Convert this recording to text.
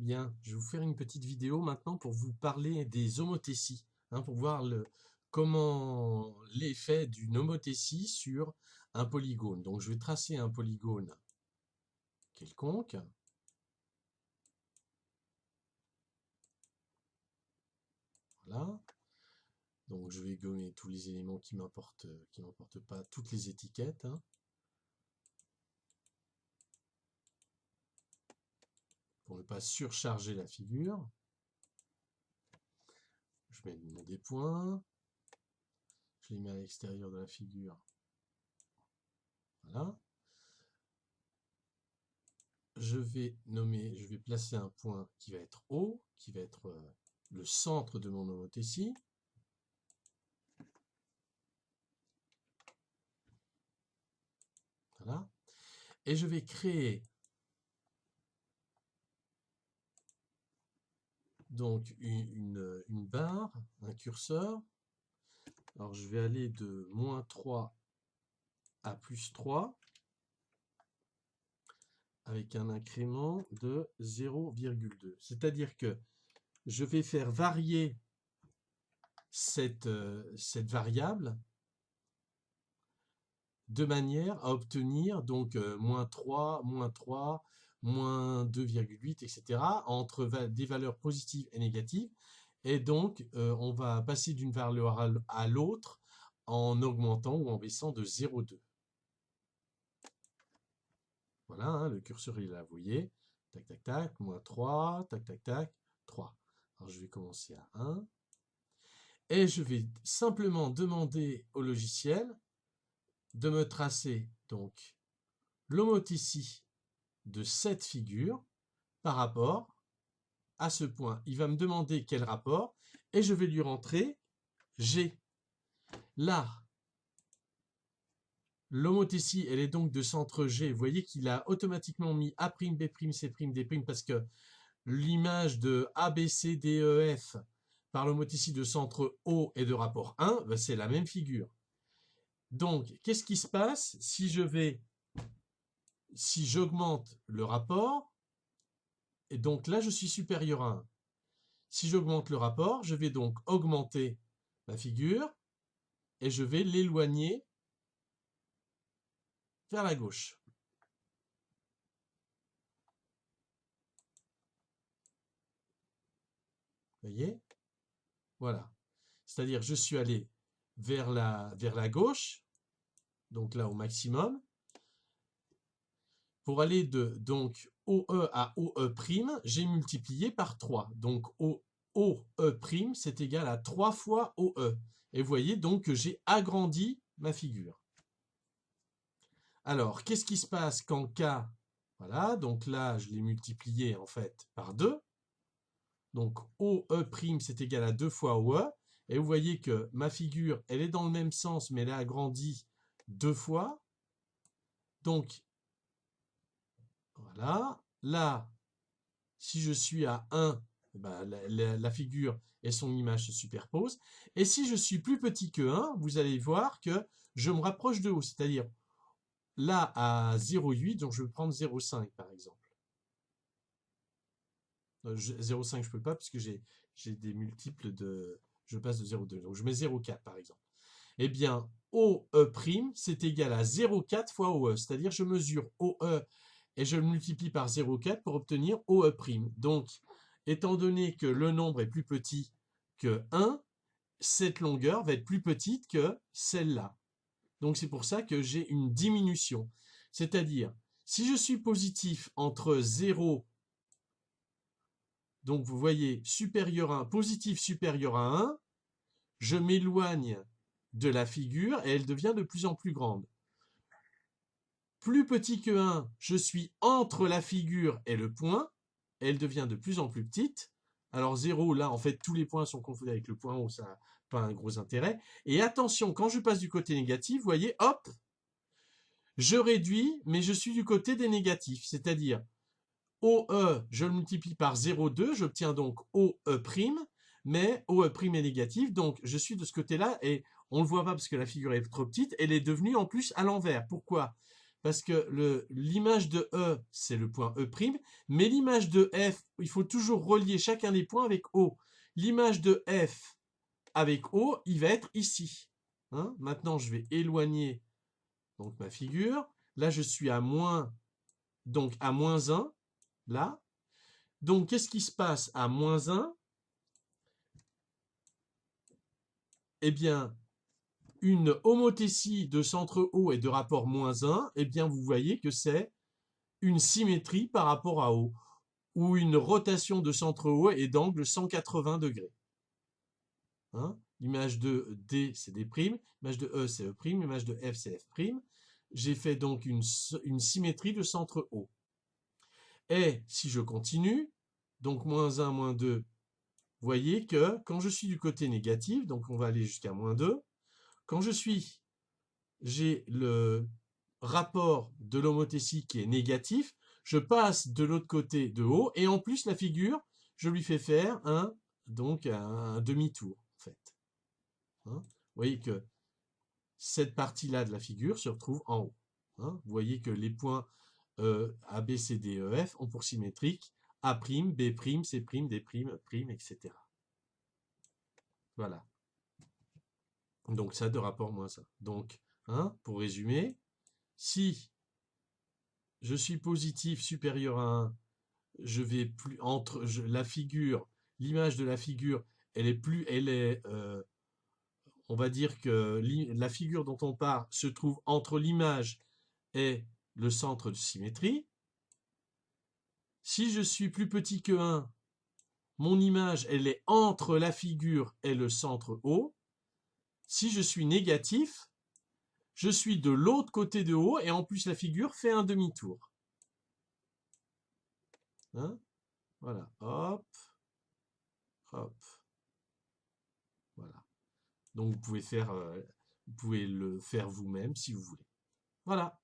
Bien, je vais vous faire une petite vidéo maintenant pour vous parler des homothéties, pour voir comment l'effet d'une homothétie sur un polygone. Donc je vais tracer un polygone quelconque. Voilà. Donc je vais gommer tous les éléments qui m'importent pas, toutes les étiquettes. Pour ne pas surcharger la figure. Je mets mon dépoint. Je les mets à l'extérieur de la figure. Voilà. Je vais placer un point qui va être O, qui va être le centre de mon homothétie. Voilà. Et je vais créer donc une barre, un curseur. Alors je vais aller de -3 à +3 avec un incrément de 0,2. C'est-à-dire que je vais faire varier cette variable de manière à obtenir donc -3, -3, -2,8, etc. entre des valeurs positives et négatives. Et donc, on va passer d'une valeur à l'autre en augmentant ou en baissant de 0,2. Voilà, le curseur est là, vous voyez. Tac, tac, tac, -3, tac, tac, tac, 3. Alors, je vais commencer à 1. Et je vais simplement demander au logiciel de me tracer donc l'homothétie de cette figure par rapport à ce point. Il va me demander quel rapport et je vais lui rentrer G. Là, l'homothétie, elle est donc de centre G. Vous voyez qu'il a automatiquement mis A', B', C', D' parce que l'image de A, B, C, D, E, F par l'homothétie de centre O et de rapport 1, ben c'est la même figure. Donc, qu'est-ce qui se passe si j'augmente le rapport? Et donc là, je suis supérieur à 1. Si j'augmente le rapport, je vais donc augmenter ma figure et je vais l'éloigner vers la gauche. Vous voyez? Voilà. C'est-à-dire, je suis allé vers la gauche, donc là au maximum, pour aller de donc OE à OE', j'ai multiplié par 3. Donc OE', c'est égal à 3 fois OE. Et vous voyez donc que j'ai agrandi ma figure. Alors, qu'est-ce qui se passe quand K, voilà, donc là, je l'ai multiplié en fait par 2. Donc OE', c'est égal à 2 fois OE. Et vous voyez que ma figure, elle est dans le même sens, mais elle a agrandi 2 fois. Donc, voilà. Là, si je suis à 1, ben, la figure et son image se superposent. Et si je suis plus petit que 1, vous allez voir que je me rapproche de haut. C'est-à-dire, là, à 0,8, donc je vais prendre 0,5 par exemple. 0,5 je peux pas, puisque j'ai des multiples de... Je passe de 0,2. Donc je mets 0,4 par exemple. Eh bien, OE', c'est égal à 0,4 fois OE. C'est-à-dire, je mesure OE et je le multiplie par 0,4 pour obtenir OE'. Donc, étant donné que le nombre est plus petit que 1, cette longueur va être plus petite que celle-là. Donc, c'est pour ça que j'ai une diminution. C'est-à-dire, si je suis positif entre 0, donc vous voyez, supérieur à 1, positif supérieur à 1, je m'éloigne de la figure et elle devient de plus en plus grande. Plus petit que 1, je suis entre la figure et le point, et elle devient de plus en plus petite. Alors 0, là, en fait, tous les points sont confondus avec le point haut, ça n'a pas un gros intérêt. Et attention, quand je passe du côté négatif, vous voyez, hop, je réduis, mais je suis du côté des négatifs. C'est-à-dire, OE, je le multiplie par 0,2, j'obtiens donc OE', mais OE' est négatif, donc je suis de ce côté-là, et on ne le voit pas parce que la figure est trop petite, elle est devenue en plus à l'envers. Pourquoi? parce que l'image de E, c'est le point E', mais l'image de F, il faut toujours relier chacun des points avec O. L'image de F avec O, il va être ici. Hein? Maintenant, je vais éloigner donc, ma figure. Là, je suis à moins, donc à moins 1, là. Donc, qu'est-ce qui se passe à moins 1? Eh bien, une homothétie de centre O et de rapport moins 1, eh bien, vous voyez que c'est une symétrie par rapport à O, ou une rotation de centre O et d'angle 180 degrés. Hein? L'image de D, c'est D', l'image de E, c'est E', l'image de F, c'est F'. J'ai fait donc une symétrie de centre O. Et si je continue, donc moins 1, moins 2, vous voyez que quand je suis du côté négatif, donc on va aller jusqu'à moins 2, quand j'ai le rapport de l'homothétie qui est négatif, je passe de l'autre côté de haut, et en plus la figure, je lui fais faire donc un demi-tour, en fait. Hein? Vous voyez que cette partie-là de la figure se retrouve en haut. Hein? Vous voyez que les points A, B, C, D, E, F ont pour symétrique A', B', C', D', E', etc. Voilà. Donc ça de rapport moins ça. Donc, pour résumer, si je suis positif supérieur à 1, je vais plus entre la figure, l'image de la figure, on va dire que la figure dont on parle se trouve entre l'image et le centre de symétrie. Si je suis plus petit que 1, mon image, elle est entre la figure et le centre O. Si je suis négatif, je suis de l'autre côté de O et en plus la figure fait un demi-tour. Hein? Voilà, hop, hop, voilà. Donc vous pouvez le faire vous-même si vous voulez. Voilà.